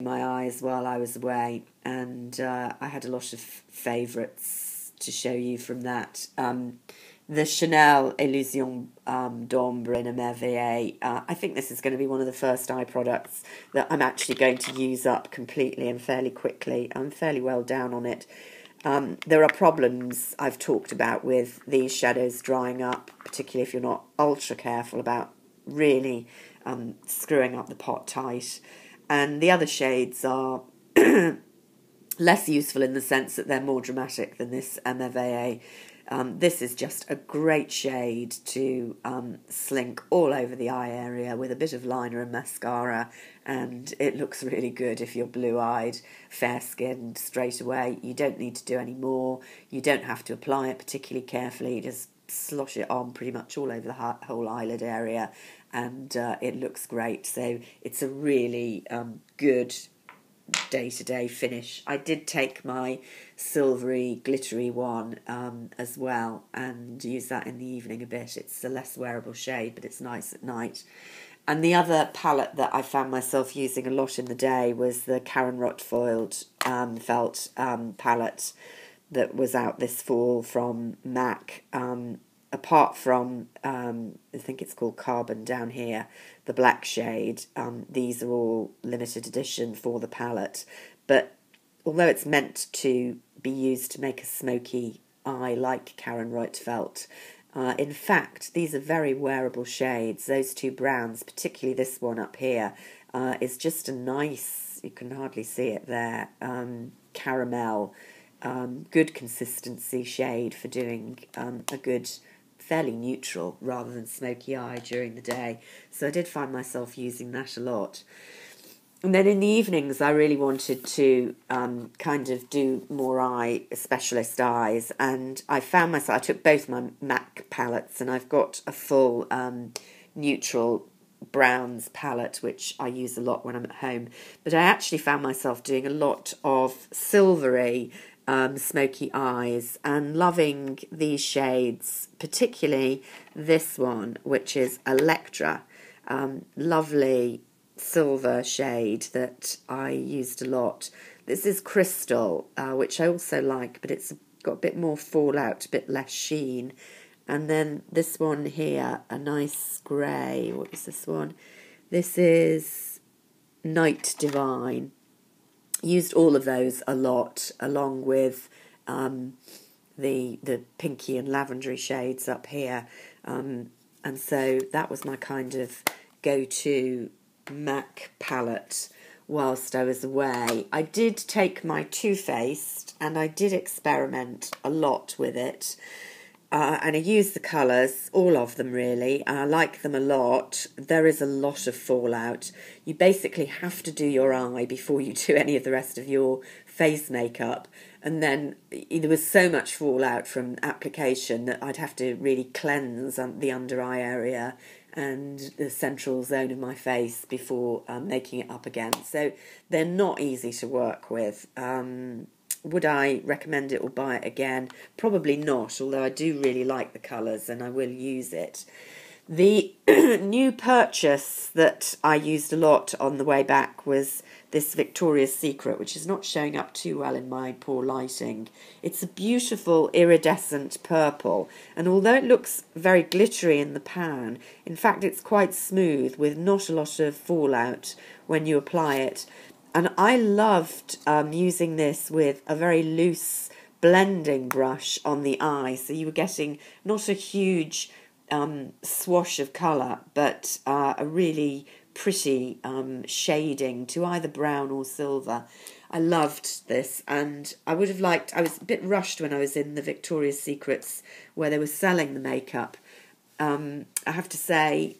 my eyes while I was away, and I had a lot of favourites to show you from that. The Chanel Illusion d'Ombre in Emerveille. I think this is going to be one of the first eye products that I'm actually going to use up completely and fairly quickly. I'm fairly well down on it. There are problems I've talked about with these shadows drying up, particularly if you're not ultra careful about really screwing up the pot tight. And the other shades are less useful in the sense that they're more dramatic than this Emerveille. This is just a great shade to slink all over the eye area with a bit of liner and mascara, and it looks really good if you're blue-eyed, fair-skinned straight away. You don't need to do any more. You don't have to apply it particularly carefully. Just slosh it on pretty much all over the whole eyelid area, and it looks great. So it's a really good day-to-day finish. I did take my silvery glittery one as well and use that in the evening a bit. It's a less wearable shade, but it's nice at night. And the other palette that I found myself using a lot in the day was the Karen Rottfoiled felt palette that was out this fall from MAC. Apart from, I think it's called Carbon down here, the black shade, these are all limited edition for the palette. But although it's meant to be used to make a smoky eye like Karen Reutefeldt, in fact, these are very wearable shades. Those two browns, particularly this one up here, is just a nice, you can hardly see it there, caramel, good consistency shade for doing a good, fairly neutral rather than smoky eye during the day. So I did find myself using that a lot. And then in the evenings, I really wanted to kind of do more specialist eyes. And I found myself, I took both my MAC palettes, and I've got a full neutral browns palette, which I use a lot when I'm at home. But I actually found myself doing a lot of silvery smoky eyes and loving these shades, particularly this one, which is Electra. Lovely silver shade that I used a lot. This is Crystal, which I also like, but it's got a bit more fallout, a bit less sheen. And then this one here, a nice grey. What is this one? This is Night Divine. Used all of those a lot, along with the pinky and lavendery shades up here. And so that was my kind of go-to MAC palette whilst I was away. I did take my Too Faced, and I did experiment a lot with it. And I use the colours, all of them really. I like them a lot. There is a lot of fallout. You basically have to do your eye before you do any of the rest of your face makeup. And then there was so much fallout from application that I'd have to really cleanse the under eye area and the central zone of my face before making it up again. So they're not easy to work with. Would I recommend it or buy it again? Probably not, although I do really like the colours and I will use it. The new purchase that I used a lot on the way back was this Victoria's Secret, which is not showing up too well in my poor lighting. It's a beautiful iridescent purple, and although it looks very glittery in the pan, in fact it's quite smooth with not a lot of fallout when you apply it. And I loved using this with a very loose blending brush on the eye. So you were getting not a huge swash of colour, but a really pretty shading to either brown or silver. I loved this, and I would have liked, I was a bit rushed when I was in the Victoria's Secrets where they were selling the makeup. I have to say,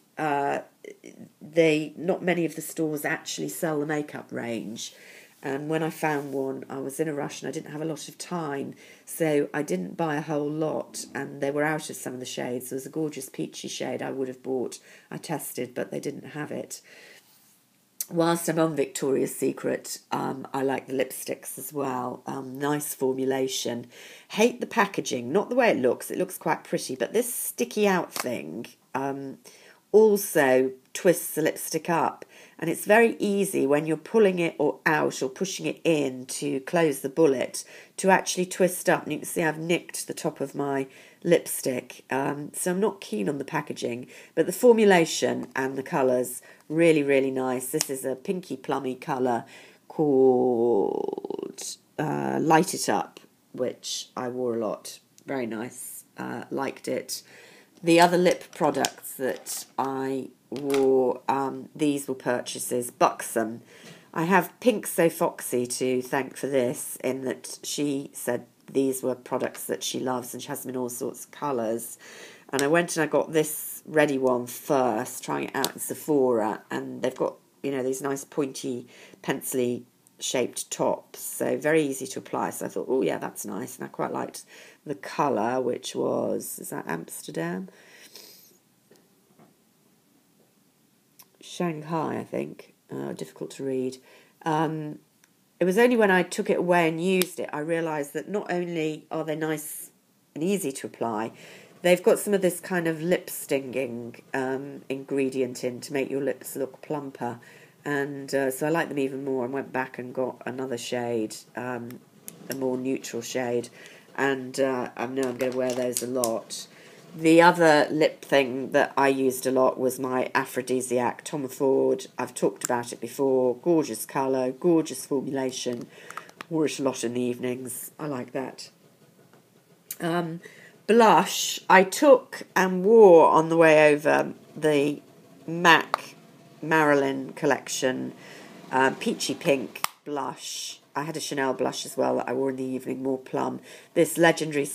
not many of the stores actually sell the makeup range, and when I found one I was in a rush and I didn't have a lot of time, so I didn't buy a whole lot, and they were out of some of the shades. There was a gorgeous peachy shade I would have bought, I tested, but they didn't have it. Whilst I'm on Victoria's Secret, I like the lipsticks as well. Nice formulation. Hate the packaging, not the way it looks quite pretty, but this sticky out thing also twists the lipstick up, and it's very easy when you're pulling it or out or pushing it in to close the bullet to actually twist up. And you can see I've nicked the top of my lipstick, so I'm not keen on the packaging, but the formulation and the colours, really, really nice. This is a pinky plummy colour called Light It Up, which I wore a lot. Very nice, liked it. The other lip products that I wore, these were purchases. Buxom. I have Pink So Foxy to thank for this, in that she said these were products that she loves, and she has them in all sorts of colours. And I went and I got this ready one first, trying it out in Sephora, and they've got, you know, these nice pointy, pencil-y shaped tops, so very easy to apply. So I thought, oh yeah, that's nice, and I quite liked the colour, which was, is that Amsterdam? Shanghai, I think. Difficult to read. It was only when I took it away and used it I realised that not only are they nice and easy to apply, they've got some of this kind of lip stinging ingredient in to make your lips look plumper. And so I like them even more, and went back and got another shade, a more neutral shade, and I know I'm going to wear those a lot. The other lip thing that I used a lot was my Aphrodisiac Tom Ford. I've talked about it before. Gorgeous colour, gorgeous formulation. Wore it a lot in the evenings. I like that. Blush, I took and wore on the way over the MAC Marilyn collection, peachy pink blush. I had a Chanel blush as well that I wore in the evening, more plum. This Legendary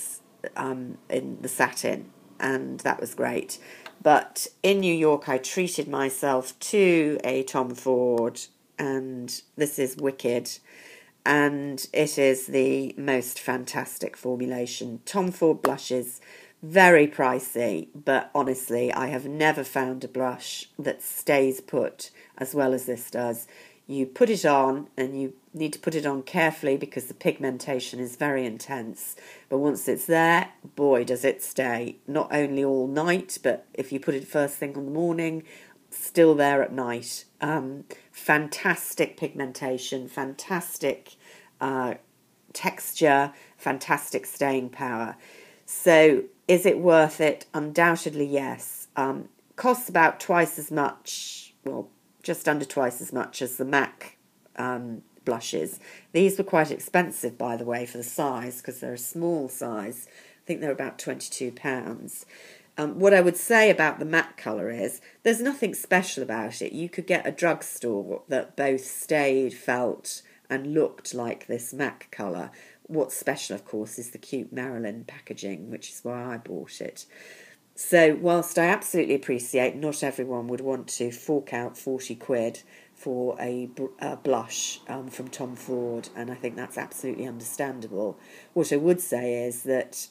in the satin, and that was great. But in New York I treated myself to a Tom Ford, and this is Wicked, and it is the most fantastic formulation. Tom Ford blushes, very pricey, but honestly I have never found a blush that stays put as well as this does. You put it on, and you need to put it on carefully because the pigmentation is very intense. But once it's there, boy, does it stay. Not only all night, but if you put it first thing in the morning, still there at night. Fantastic pigmentation, fantastic texture, fantastic staying power. So is it worth it? Undoubtedly, yes. Costs about twice as much, well, just under twice as much as the MAC blushes. These were quite expensive, by the way, for the size, because they're a small size. I think they're about £22. What I would say about the MAC colour is there's nothing special about it. You could get a drugstore that both stayed, felt and looked like this MAC colour. What's special, of course, is the cute Marilyn packaging, which is why I bought it. So whilst I absolutely appreciate not everyone would want to fork out 40 quid for a blush from Tom Ford, and I think that's absolutely understandable, what I would say is that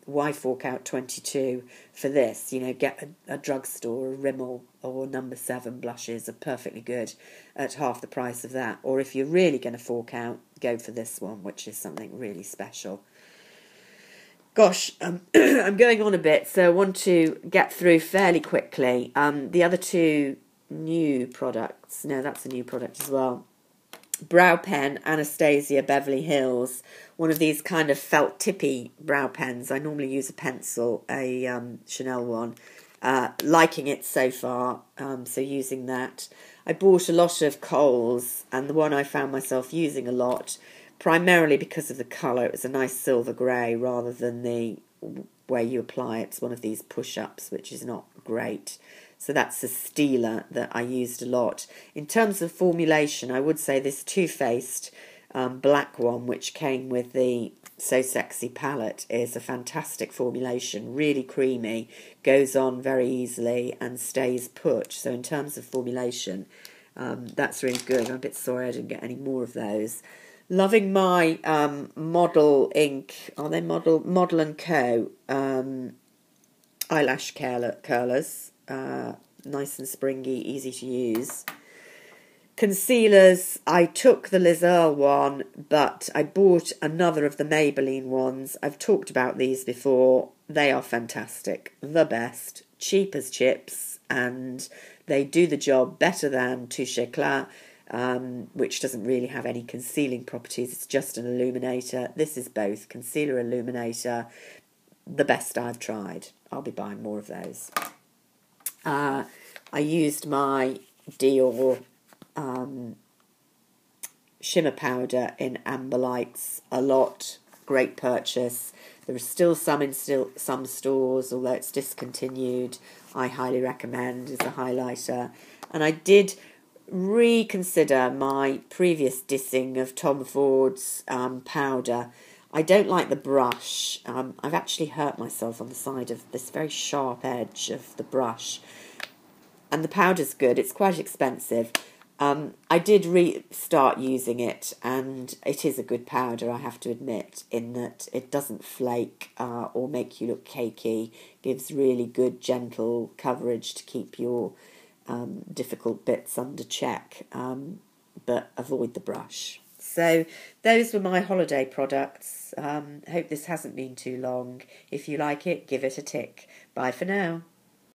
why fork out 22 for this? You know, get a drugstore, a Rimmel or number 7 blushes are perfectly good at half the price of that. Or if you're really going to fork out, go for this one, which is something really special. Gosh, I'm going on a bit, so I want to get through fairly quickly. The other two new products, no, that's a new product as well. Brow pen, Anastasia Beverly Hills, one of these kind of felt tippy brow pens. I normally use a pencil, a Chanel one. Liking it so far, so using that. I bought a lot of Kohl's, and the one I found myself using a lot, primarily because of the colour. It was a nice silver grey rather than the way you apply it. It's one of these push-ups, which is not great. So that's a Stila that I used a lot. In terms of formulation, I would say this Too Faced black one, which came with the So Sexy palette, is a fantastic formulation, really creamy, goes on very easily and stays put. So in terms of formulation, that's really good. I'm a bit sorry I didn't get any more of those. Loving my Model Ink, are they Model and Co. Eyelash curlers, nice and springy, easy to use. Concealers, I took the Liz Earle one, but I bought another of the Maybelline ones. I've talked about these before. They are fantastic, the best, cheap as chips, and They do the job better than Touche Éclat, which doesn't really have any concealing properties. It's just an illuminator. This is both concealer, illuminator, the best I've tried. I'll be buying more of those. I used my Dior shimmer powder in Amber Lights a lot. Great purchase. There are still some in some stores, although it's discontinued. I highly recommend as a highlighter. And I did reconsider my previous dissing of Tom Ford's powder. I don't like the brush. I've actually hurt myself on the side of this very sharp edge of the brush. And the powder's good. It's quite expensive. I did restart using it, and it is a good powder, I have to admit, in that it doesn't flake or make you look cakey. Gives really good, gentle coverage to keep your difficult bits under check, but avoid the brush. So those were my holiday products. Hope this hasn't been too long. If you like it, give it a tick. Bye for now.